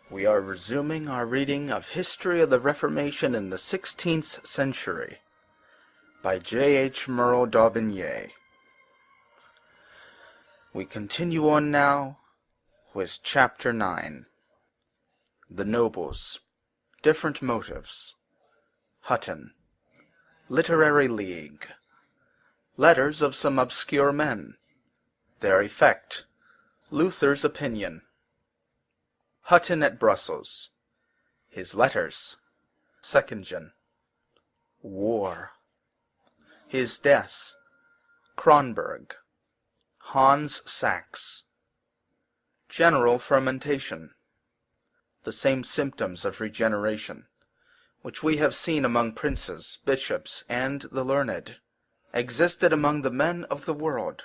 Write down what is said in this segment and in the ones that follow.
We are resuming our reading of History of the Reformation in the 16th Century by J.H. MERLE d'Aubigné. We continue on now with Chapter 9. The Nobles. Different Motives. Hütten. Literary League. Letters of some obscure men. Their effect. Luther's opinion. Hütten at Brussels. His letters. Seckingen. War. His death. Cronberg. Hans Sachs. General fermentation. The same symptoms of regeneration, which we have seen among princes, bishops, and the learned, existed among the men of the world,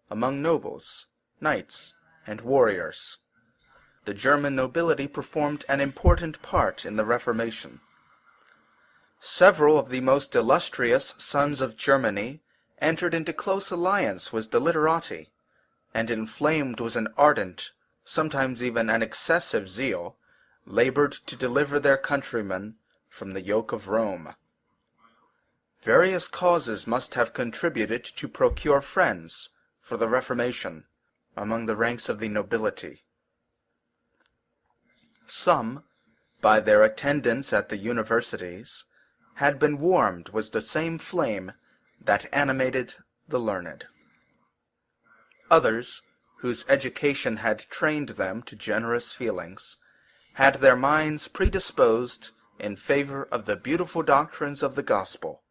among nobles, knights, and warriors. The German nobility performed an important part in the Reformation. Several of the most illustrious sons of Germany entered into close alliance with the literati, and inflamed with an ardent, sometimes even an excessive zeal, labored to deliver their countrymen from the yoke of Rome. Various causes must have contributed to procure friends for the Reformation among the ranks of the nobility. Some, by their attendance at the universities, had been warmed with the same flame that animated the learned. Others, whose education had trained them to generous feelings, had their minds predisposed in favor of the beautiful doctrines of the gospel.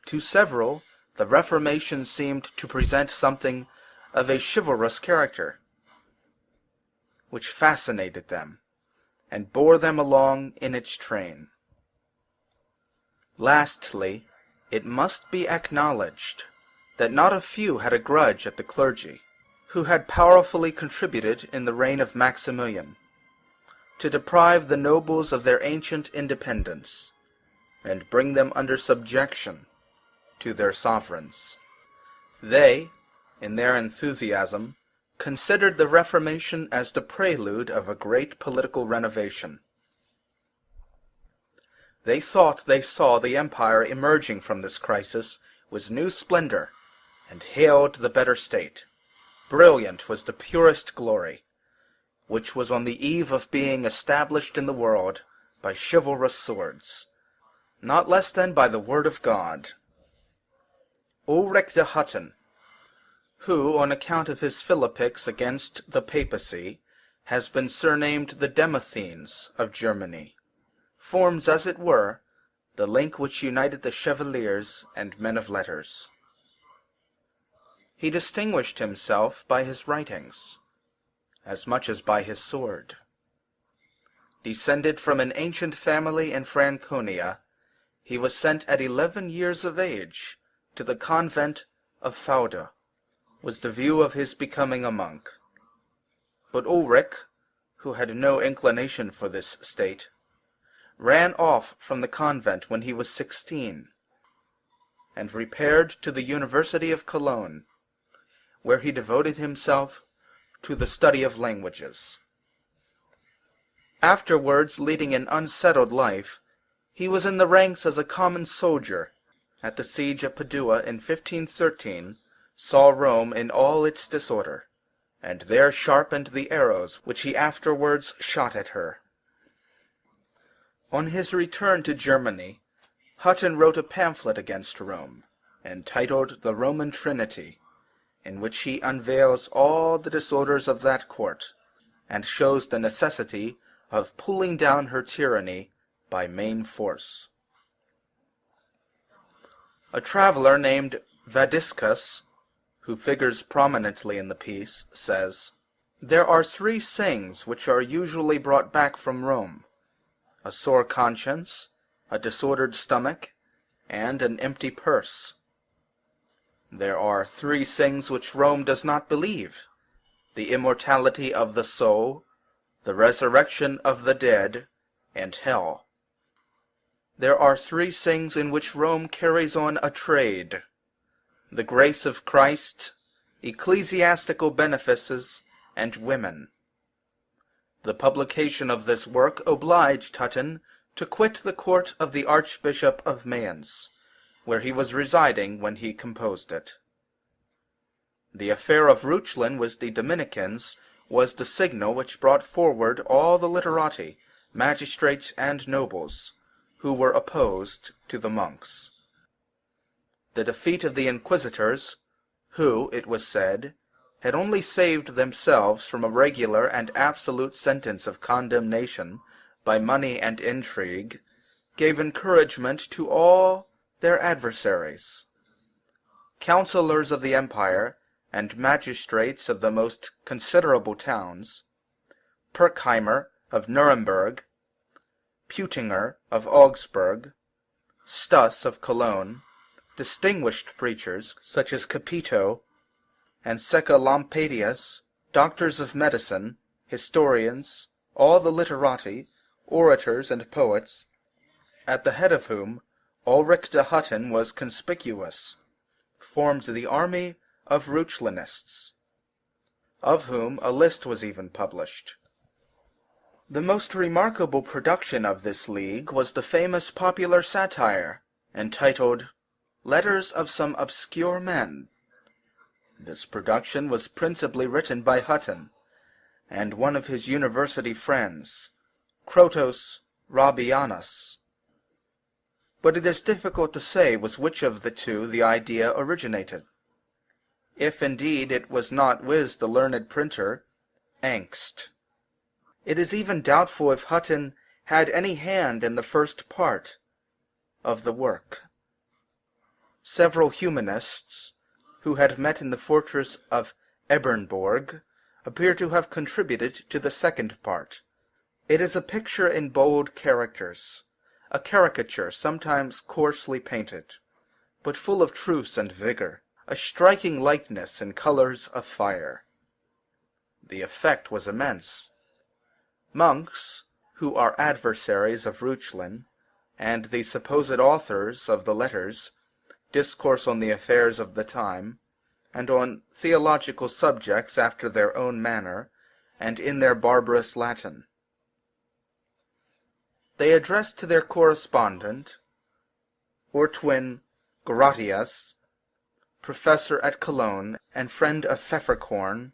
To several, the Reformation seemed to present something of a chivalrous character, which fascinated them, and bore them along in its train. Lastly, it must be acknowledged that not a few had a grudge at the clergy, who had powerfully contributed in the reign of Maximilian, to deprive the nobles of their ancient independence, and bring them under subjection to their sovereigns. They, in their enthusiasm, considered the Reformation as the prelude of a great political renovation. They thought they saw the empire emerging from this crisis with new splendor, and hailed the better state. Brilliant was the purest glory, which was on the eve of being established in the world by chivalrous swords, not less than by the word of God. Ulrich de Hütten, who, on account of his philippics against the papacy, has been surnamed the Demosthenes of Germany, forms, as it were, the link which united the chevaliers and men of letters. He distinguished himself by his writings, as much as by his sword. Descended from an ancient family in Franconia, he was sent at 11 years of age to the convent of Fauda, with the view of his becoming a monk. But Ulrich, who had no inclination for this state, ran off from the convent when he was 16, and repaired to the University of Cologne, where he devoted himself to the study of languages. Afterwards, leading an unsettled life, he was in the ranks as a common soldier at the siege of Padua in 1513, saw Rome in all its disorder, and there sharpened the arrows which he afterwards shot at her. On his return to Germany, Hütten wrote a pamphlet against Rome, entitled The Roman Trinity, in which he unveils all the disorders of that court, and shows the necessity of pulling down her tyranny by main force. A traveler named Vadiscus, who figures prominently in the piece, says, "There are 3 things which are usually brought back from Rome: a sore conscience, a disordered stomach, and an empty purse. There are 3 things which Rome does not believe: the immortality of the soul, the resurrection of the dead, and hell. There are 3 things in which Rome carries on a trade: the grace of Christ, ecclesiastical benefices, and women. The publication of this work obliged Hütten to quit the court of the Archbishop of Mayence, where he was residing when he composed it. The affair of Reuchlin with the Dominicans was the signal which brought forward all the literati, magistrates, and nobles, who were opposed to the monks. The defeat of the inquisitors, who, it was said, had only saved themselves from a regular and absolute sentence of condemnation by money and intrigue, gave encouragement to all their adversaries. Councillors of the empire and magistrates of the most considerable towns, Pirkheimer of Nuremberg, Peutinger of Augsburg, Stuss of Cologne, distinguished preachers such as Capito and Secalampadius, doctors of medicine, historians, all the literati, orators, and poets, at the head of whom Ulrich de Hütten was conspicuous, formed the army of Reuchlinists, of whom a list was even published. The most remarkable production of this league was the famous popular satire, entitled Letters of Some Obscure Men. This production was principally written by Hütten, and one of his university friends, Crotos Rabianus. But it is difficult to say with which of the two the idea originated, if indeed it was not with the learned printer, Angst. It is even doubtful if Hütten had any hand in the first part of the work. Several humanists, who had met in the fortress of Ebernborg, appear to have contributed to the second part. It is a picture in bold characters, a caricature sometimes coarsely painted, but full of truth and vigor, a striking likeness in colors of fire. The effect was immense. Monks, who are adversaries of Reuchlin, and the supposed authors of the letters, discourse on the affairs of the time, and on theological subjects after their own manner, and in their barbarous Latin. They address to their correspondent, Ortwin Gratius, professor at Cologne and friend of Pfefferkorn,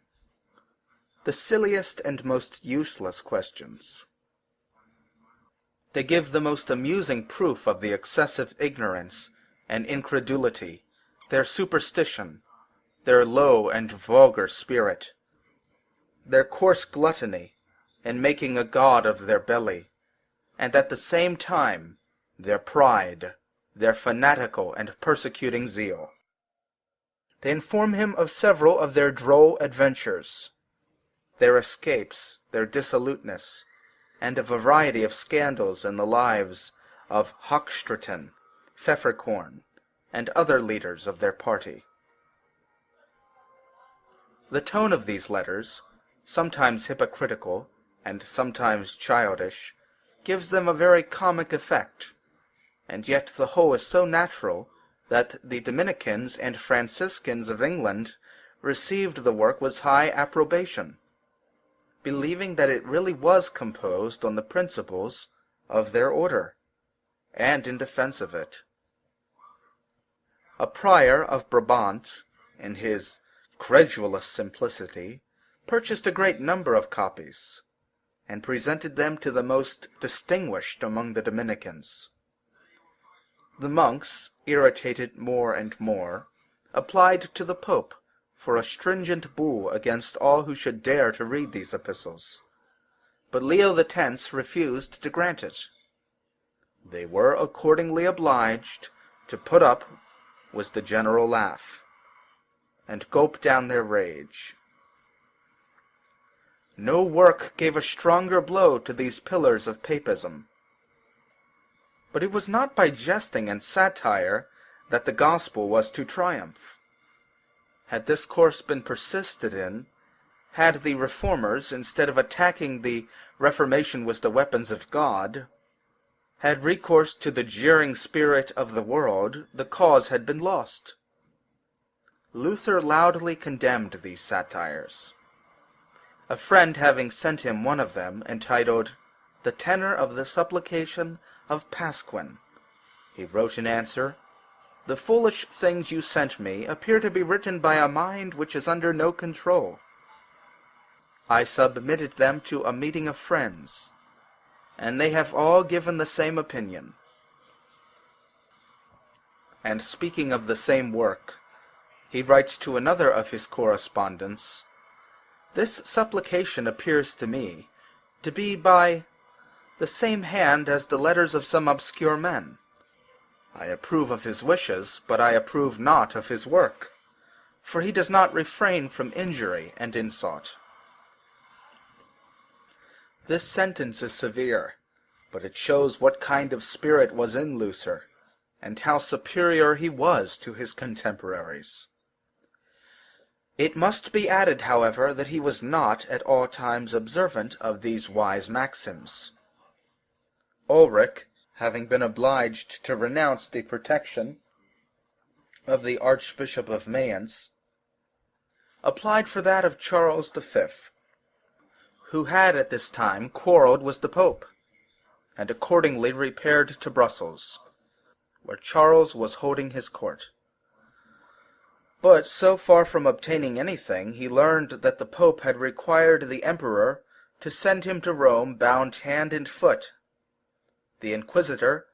the silliest and most useless questions. They give the most amusing proof of the excessive ignorance and incredulity, their superstition, their low and vulgar spirit, their coarse gluttony in making a god of their belly, and at the same time their pride, their fanatical and persecuting zeal. They inform him of several of their droll adventures, their escapes, their dissoluteness, and a variety of scandals in the lives of Hochstraten, Pfefferkorn, and other leaders of their party. The tone of these letters, sometimes hypocritical and sometimes childish, gives them a very comic effect, and yet the whole is so natural that the Dominicans and Franciscans of England received the work with high approbation, believing that it really was composed on the principles of their order, and in defense of it. A prior of Brabant, in his credulous simplicity, purchased a great number of copies, and presented them to the most distinguished among the Dominicans. The monks, irritated more and more, applied to the Pope for a stringent bull against all who should dare to read these epistles, but Leo X refused to grant it. They were accordingly obliged to put up with the general laugh, and gulp down their rage. No work gave a stronger blow to these pillars of papism. But it was not by jesting and satire that the gospel was to triumph. Had this course been persisted in, had the reformers, instead of attacking the Reformation with the weapons of God, had recourse to the jeering spirit of the world, the cause had been lost. Luther loudly condemned these satires. a friend having sent him one of them, entitled, "The Tenor of the Supplication of Pasquin," he wrote in answer, "The foolish things you sent me appear to be written by a mind which is under no control. I submitted them to a meeting of friends, and they have all given the same opinion." And speaking of the same work, he writes to another of his correspondents, "This supplication appears to me to be by the same hand as the letters of some obscure men. I approve of his wishes, but I approve not of his work, for he does not refrain from injury and insult." This sentence is severe, but it shows what kind of spirit was in Luther, and how superior he was to his contemporaries. It must be added, however, that he was not at all times observant of these wise maxims. Ulrich, having been obliged to renounce the protection of the Archbishop of Mayence, applied for that of Charles V, who had at this time quarrelled with the Pope, and accordingly repaired to Brussels, where Charles was holding his court. But so far from obtaining anything, he learned that the Pope had required the Emperor to send him to Rome bound hand and foot. The Inquisitor,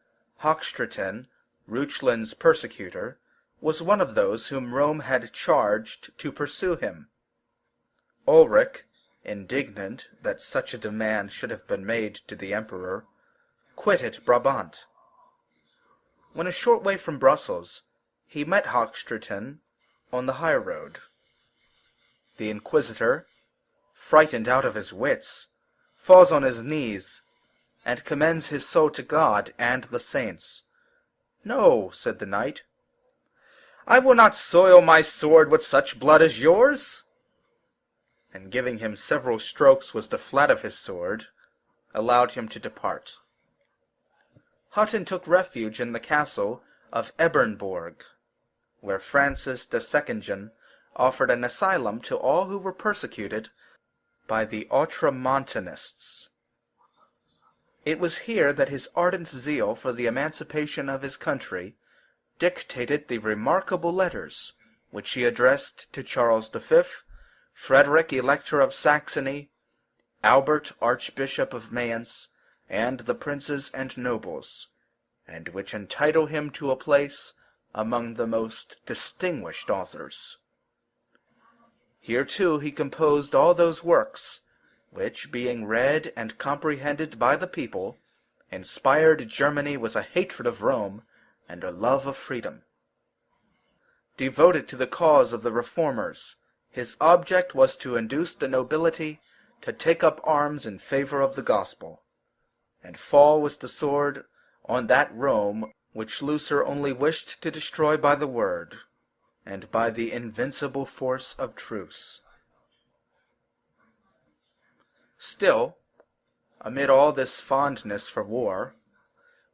Hochstraten, Reuchlin's persecutor, was one of those whom Rome had charged to pursue him. Ulrich, indignant that such a demand should have been made to the Emperor, quitted Brabant. When a short way from Brussels, he met Hochstraten on the high road. The Inquisitor, frightened out of his wits, falls on his knees, and commends his soul to God and the saints. "No," said the knight, "I will not soil my sword with such blood as yours," and giving him several strokes with the flat of his sword, allowed him to depart. Hütten took refuge in the castle of Ebernburg, where Francis de Seckingen offered an asylum to all who were persecuted by the Ultramontanists. It was here that his ardent zeal for the emancipation of his country dictated the remarkable letters which he addressed to Charles V, Frederick Elector of Saxony, Albert Archbishop of Mayence, and the princes and nobles, and which entitle him to a place among the most distinguished authors. Here too he composed all those works which, being read and comprehended by the people, inspired Germany with a hatred of Rome and a love of freedom. Devoted to the cause of the Reformers, his object was to induce the nobility to take up arms in favor of the gospel, and fall with the sword on that Rome which Luther only wished to destroy by the word, and by the invincible force of truce. Still, amid all this fondness for war,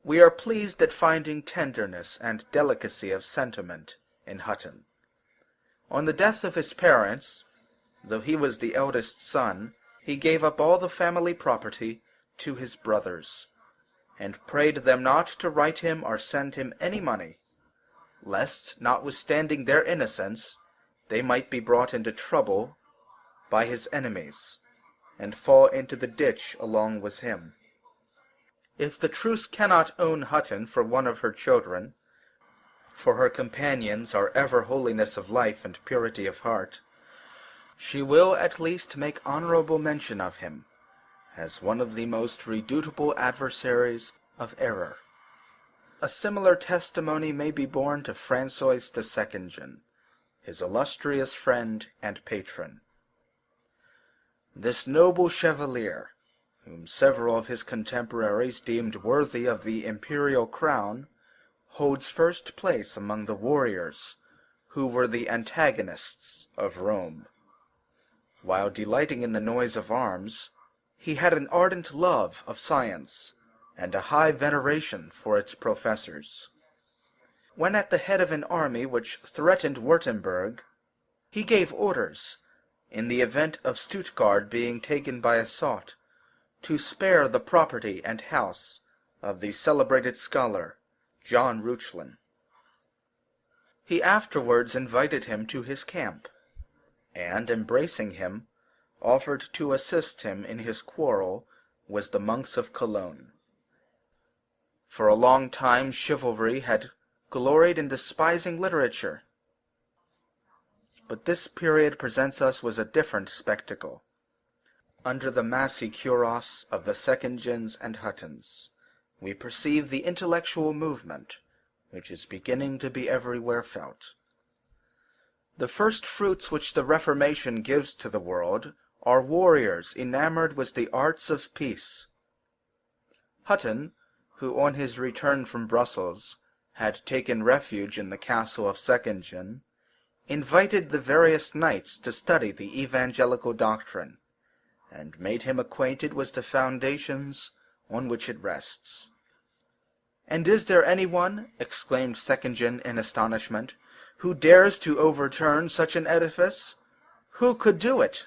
we are pleased at finding tenderness and delicacy of sentiment in Hütten. On the death of his parents, though he was the eldest son, he gave up all the family property to his brothers, and prayed them not to write him or send him any money, lest, notwithstanding their innocence, they might be brought into trouble by his enemies, and fall into the ditch along with him. If the truce cannot own Hütten for one of her children, for her companions are ever holiness of life and purity of heart, she will at least make honorable mention of him, as one of the most redoubtable adversaries of error. A similar testimony may be borne to Francois de Seckingen, his illustrious friend and patron. This noble chevalier, whom several of his contemporaries deemed worthy of the imperial crown, holds first place among the warriors who were the antagonists of Rome. While delighting in the noise of arms, he had an ardent love of science, and a high veneration for its professors. When at the head of an army which threatened Württemberg, he gave orders in the event of Stuttgart being taken by assault, to spare the property and house of the celebrated scholar John Reuchlin. He afterwards invited him to his camp, and, embracing him, offered to assist him in his quarrel with the monks of Cologne. For a long time chivalry had gloried in despising literature, but this period presents us with a different spectacle. Under the massy cuirass of the Seckingens and Hüttens, we perceive the intellectual movement which is beginning to be everywhere felt. The first fruits which the Reformation gives to the world are warriors enamored with the arts of peace. Hütten, who on his return from Brussels had taken refuge in the castle of Seckingen, invited the various knights to study the evangelical doctrine, and made him acquainted with the foundations on which it rests. "And is there anyone," exclaimed Seckingen in astonishment, "who dares to overturn such an edifice? Who could do it?"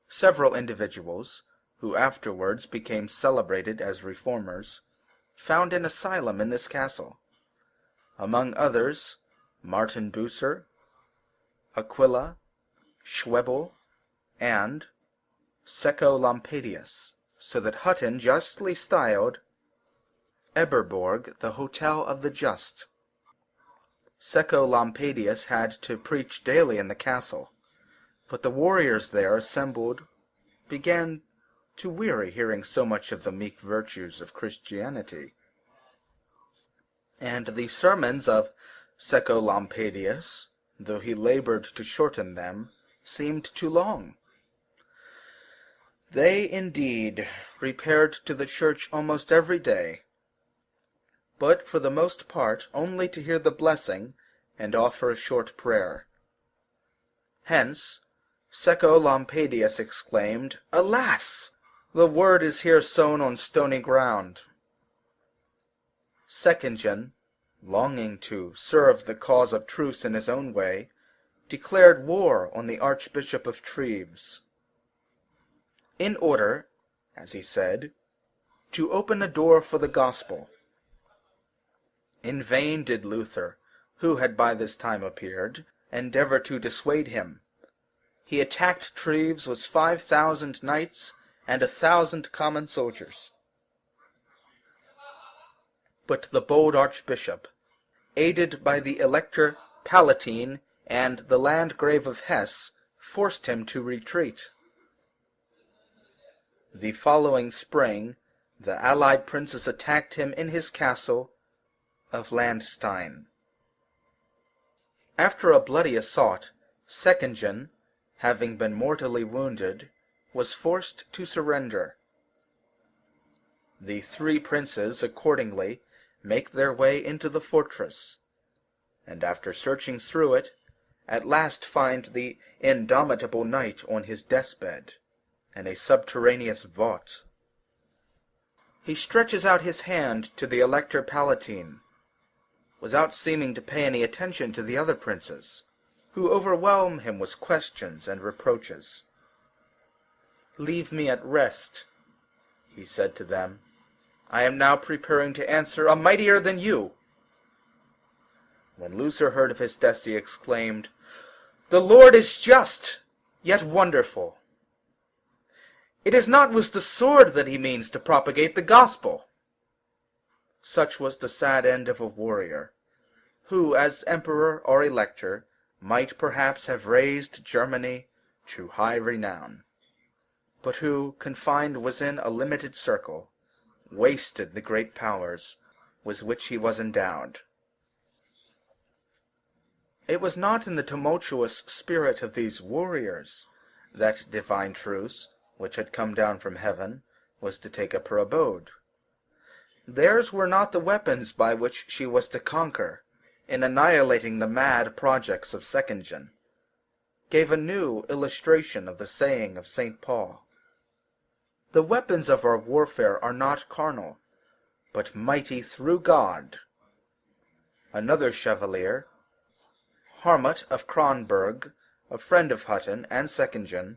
Several individuals, who afterwards became celebrated as reformers, found an asylum in this castle. Among others, Martin Bucer, Aquila, Schwebel, and Secco-Lampadius, so that Hütten justly styled Eberborg the Hotel of the Just. Secco-Lampadius had to preach daily in the castle, but the warriors there assembled began to weary hearing so much of the meek virtues of Christianity, and the sermons of Secco-Lampadius, though he labored to shorten them, seemed too long. They, indeed, repaired to the church almost every day, but for the most part only to hear the blessing and offer a short prayer. Hence, Secco-Lampadius exclaimed, "Alas! The word is here sown on stony ground." Seckingen, longing to serve the cause of truce in his own way, declared war on the Archbishop of Treves, in order, as he said, to open a door for the gospel. In vain did Luther, who had by this time appeared, endeavor to dissuade him. He attacked Treves with 5,000 knights and 1,000 common soldiers. But the bold archbishop, aided by the Elector Palatine and the Landgrave of Hesse, forced him to retreat. The following spring, the allied princes attacked him in his castle of Landstein. After a bloody assault, Seckingen, having been mortally wounded, was forced to surrender. The three princes accordingly make their way into the fortress, and after searching through it, at last find the indomitable knight on his deathbed, in a subterraneous vault. He stretches out his hand to the Elector Palatine, without seeming to pay any attention to the other princes, who overwhelm him with questions and reproaches. "Leave me at rest," he said to them. "I am now preparing to answer a mightier than you." When Luther heard of his death, he exclaimed, "The Lord is just, yet wonderful. It is not with the sword that he means to propagate the gospel." Such was the sad end of a warrior, who, as emperor or elector, might perhaps have raised Germany to high renown, but who, confined within a limited circle, wasted the great powers with which he was endowed. It was not in the tumultuous spirit of these warriors that divine truce, which had come down from heaven, was to take up her abode. Theirs were not the weapons by which she was to conquer, in annihilating the mad projects of Seckingen, gave a new illustration of the saying of St. Paul, "The weapons of our warfare are not carnal, but mighty through God." Another chevalier, Harmut of Cronberg, a friend of Hütten and Seckingen,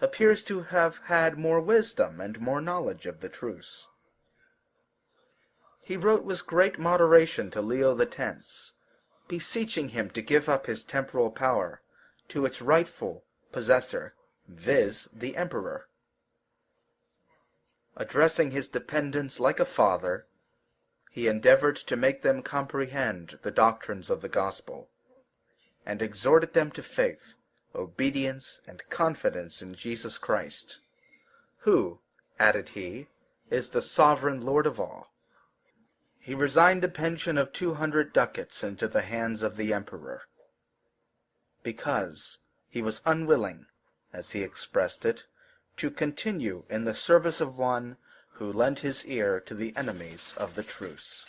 appears to have had more wisdom and more knowledge of the truths. He wrote with great moderation to Leo X, beseeching him to give up his temporal power to its rightful possessor, viz., the emperor. Addressing his dependents like a father, he endeavored to make them comprehend the doctrines of the gospel, and exhorted them to faith, obedience, and confidence in Jesus Christ, who, added he, is the sovereign Lord of all. He resigned a pension of 200 ducats into the hands of the emperor, because he was unwilling, as he expressed it, to continue in the service of one who lent his ear to the enemies of the truce.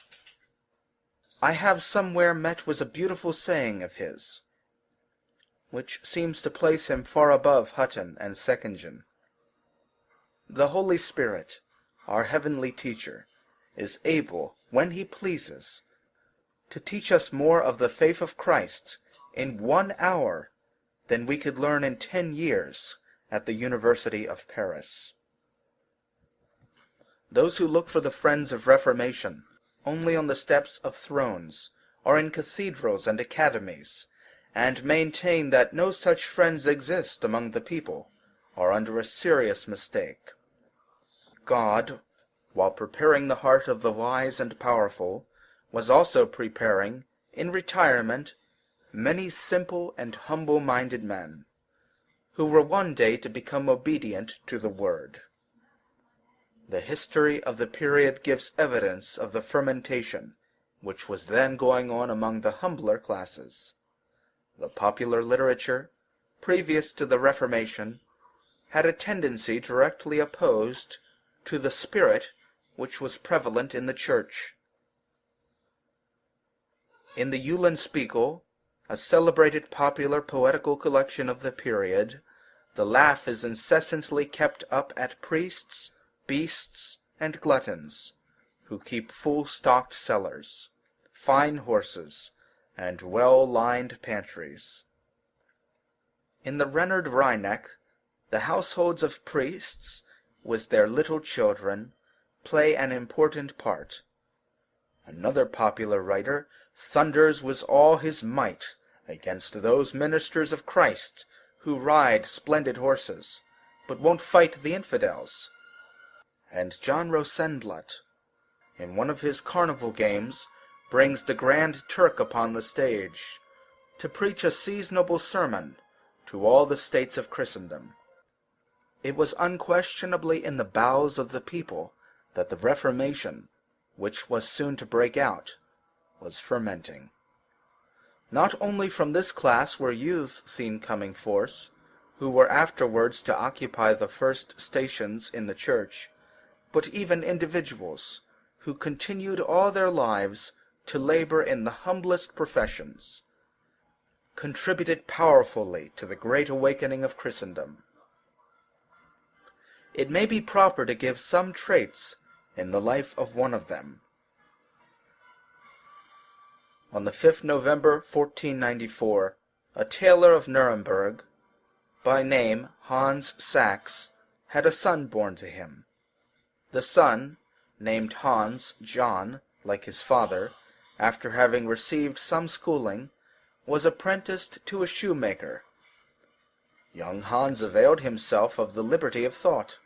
I have somewhere met with a beautiful saying of his, which seems to place him far above Hütten and Seckingen. The Holy Spirit, our heavenly teacher, is able, when he pleases, to teach us more of the faith of Christ in 1 hour than we could learn in 10 years at the University of Paris. Those who look for the friends of Reformation only on the steps of thrones or in cathedrals and academies, and maintain that no such friends exist among the people, are under a serious mistake. God, while preparing the heart of the wise and powerful, was also preparing, in retirement, many simple and humble-minded men, who were one day to become obedient to the word. The history of the period gives evidence of the fermentation which was then going on among the humbler classes. The popular literature, previous to the Reformation, had a tendency directly opposed to the spirit which was prevalent in the Church. In the Eulenspiegel, a celebrated popular poetical collection of the period, the laugh is incessantly kept up at priests, beasts, and gluttons, who keep full-stocked cellars, fine horses, and well-lined pantries. In the Renard Rheineck, the households of priests, with their little children, play an important part. Another popular writer thunders with all his might against those ministers of Christ who ride splendid horses, but won't fight the infidels. And John Rosenblatt, in one of his carnival games, brings the Grand Turk upon the stage, to preach a seasonable sermon to all the states of Christendom. It was unquestionably in the bowels of the people that the Reformation, which was soon to break out, was fermenting. Not only from this class were youths seen coming forth, who were afterwards to occupy the first stations in the Church, but even individuals, who continued all their lives to labor in the humblest professions, contributed powerfully to the great awakening of Christendom. It may be proper to give some traits in the life of one of them. On the 5th November 1494, a tailor of Nuremberg, by name Hans Sachs, had a son born to him. The son, named Hans John, like his father, after having received some schooling, was apprenticed to a shoemaker. Young Hans availed himself of the liberty of thought,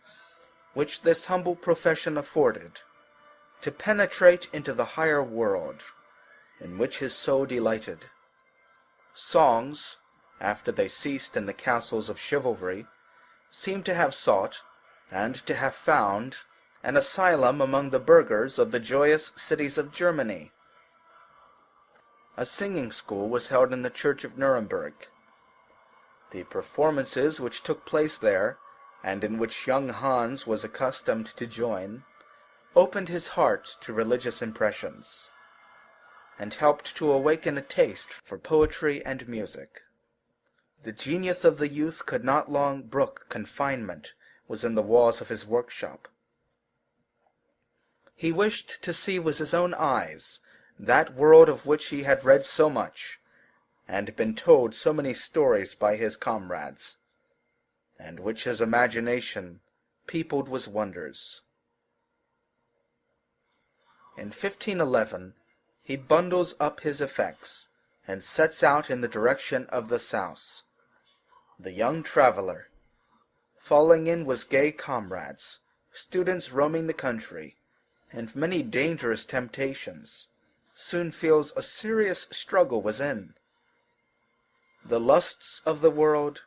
which this humble profession afforded, to penetrate into the higher world, in which his soul delighted. Songs, after they ceased in the castles of chivalry, seemed to have sought, and to have found, an asylum among the burghers of the joyous cities of Germany. A singing school was held in the church of Nuremberg. The performances which took place there, and in which young Hans was accustomed to join, opened his heart to religious impressions, and helped to awaken a taste for poetry and music. The genius of the youth could not long brook confinement within the walls of his workshop. He wished to see with his own eyes that world of which he had read so much, and been told so many stories by his comrades, and which his imagination peopled with wonders. In 1511 he bundles up his effects and sets out in the direction of the south. The young traveller, falling in with gay comrades, students roaming the country, and many dangerous temptations, soon feels a serious struggle within. The lusts of the world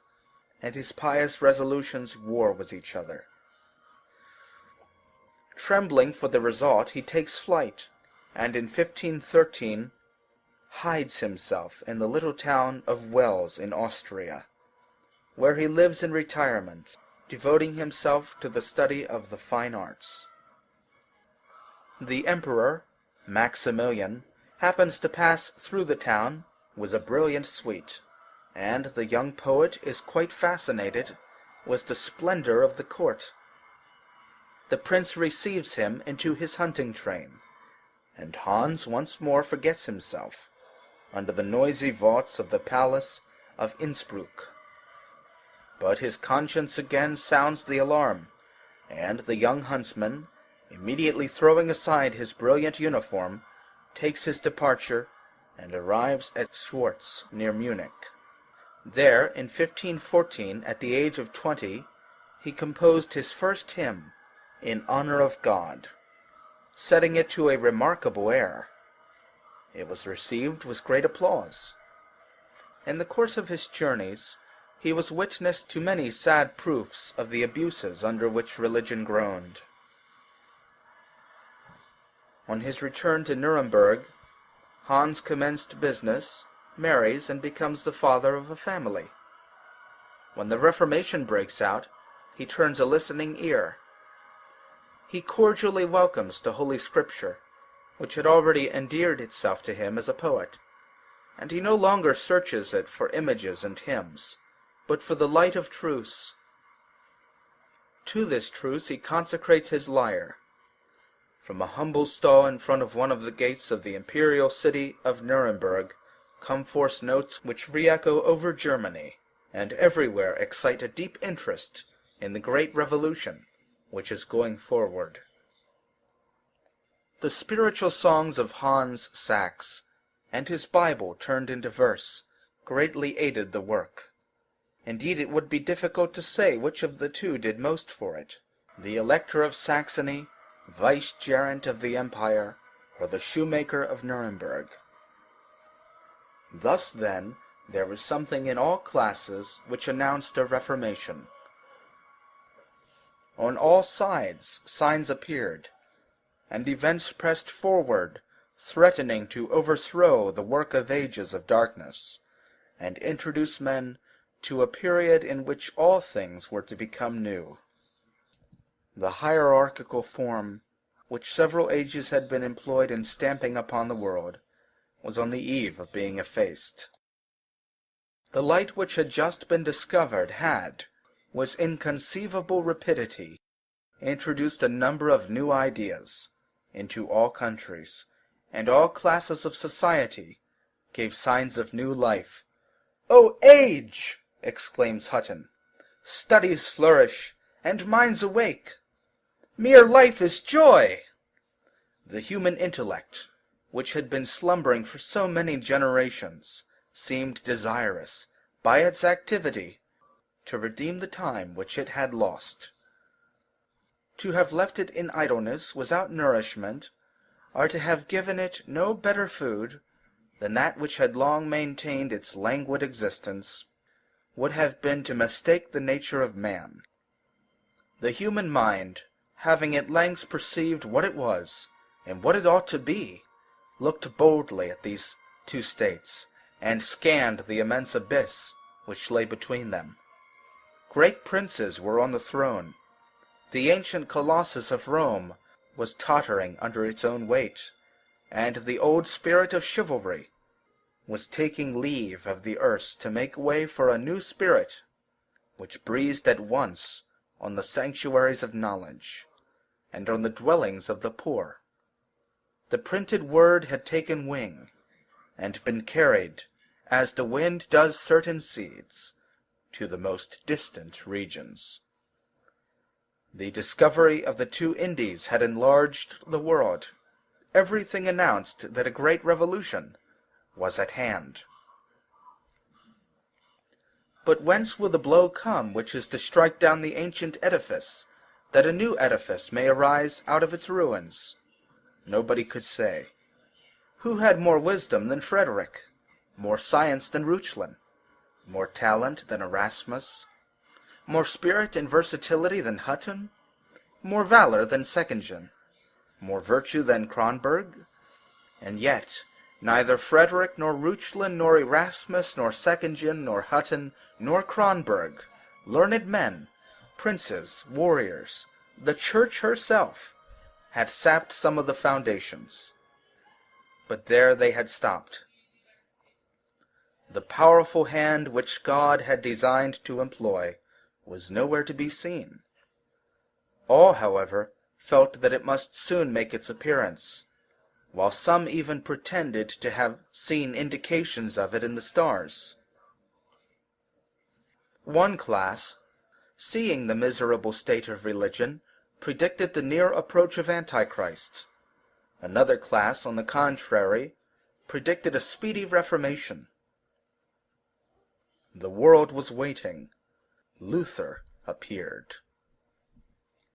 and his pious resolutions war with each other. Trembling for the result, he takes flight, and in 1513 hides himself in the little town of Wels in Austria, where he lives in retirement, devoting himself to the study of the fine arts. The emperor, Maximilian, happens to pass through the town with a brilliant suite, and the young poet is quite fascinated with the splendor of the court. The prince receives him into his hunting train, and Hans once more forgets himself under the noisy vaults of the palace of Innsbruck. But his conscience again sounds the alarm, and the young huntsman, immediately throwing aside his brilliant uniform, takes his departure and arrives at Schwarz near Munich. There, in 1514, at the age of 20, he composed his first hymn, In Honor of God, setting it to a remarkable air. It was received with great applause. In the course of his journeys, he was witness to many sad proofs of the abuses under which religion groaned. On his return to Nuremberg, Hans commenced business, marries, and becomes the father of a family. When the Reformation breaks out, he turns a listening ear. He cordially welcomes the Holy Scripture, which had already endeared itself to him as a poet, and he no longer searches it for images and hymns, but for the light of truth. To this truth he consecrates his lyre. From a humble stall in front of one of the gates of the imperial city of Nuremberg come forth notes which re-echo over Germany, and everywhere excite a deep interest in the great revolution which is going forward. The spiritual songs of Hans Sachs, and his Bible turned into verse, greatly aided the work. Indeed, it would be difficult to say which of the two did most for it, the Elector of Saxony, vicegerent of the empire, or the shoemaker of Nuremberg. Thus, then, there was something in all classes which announced a reformation. On all sides signs appeared, and events pressed forward, threatening to overthrow the work of ages of darkness, and introduce men to a period in which all things were to become new. The hierarchical form, which several ages had been employed in stamping upon the world, was on the eve of being effaced. The light which had just been discovered had, with inconceivable rapidity, introduced a number of new ideas into all countries, and all classes of society gave signs of new life. "O age!" exclaims Hütten, "studies flourish, and minds awake. Mere life is joy!" The human intellect, which had been slumbering for so many generations, seemed desirous, by its activity, to redeem the time which it had lost. To have left it in idleness without nourishment, or to have given it no better food than that which had long maintained its languid existence, would have been to mistake the nature of man. The human mind, having at length perceived what it was, and what it ought to be, looked boldly at these two states, and scanned the immense abyss which lay between them. Great princes were on the throne. The ancient Colossus of Rome was tottering under its own weight, and the old spirit of chivalry was taking leave of the earth to make way for a new spirit, which breathed at once on the sanctuaries of knowledge, and on the dwellings of the poor. The printed word had taken wing, and been carried, as the wind does certain seeds, to the most distant regions. The discovery of the two Indies had enlarged the world. Everything announced that a great revolution was at hand. But whence will the blow come which is to strike down the ancient edifice, that a new edifice may arise out of its ruins? Nobody could say. Who had more wisdom than Frederick? More science than Reuchlin? More talent than Erasmus? More spirit and versatility than Hütten? More valor than Seckingen? More virtue than Cronberg? And yet neither Frederick, nor Reuchlin, nor Erasmus, nor Seckingen, nor Hütten, nor Cronberg, learned men, princes, warriors, the Church herself, had sapped some of the foundations. But there they had stopped. The powerful hand which God had designed to employ was nowhere to be seen. All, however, felt that it must soon make its appearance, while some even pretended to have seen indications of it in the stars. One class, seeing the miserable state of religion, predicted the near approach of Antichrist. Another class, on the contrary, predicted a speedy Reformation. The world was waiting. Luther appeared.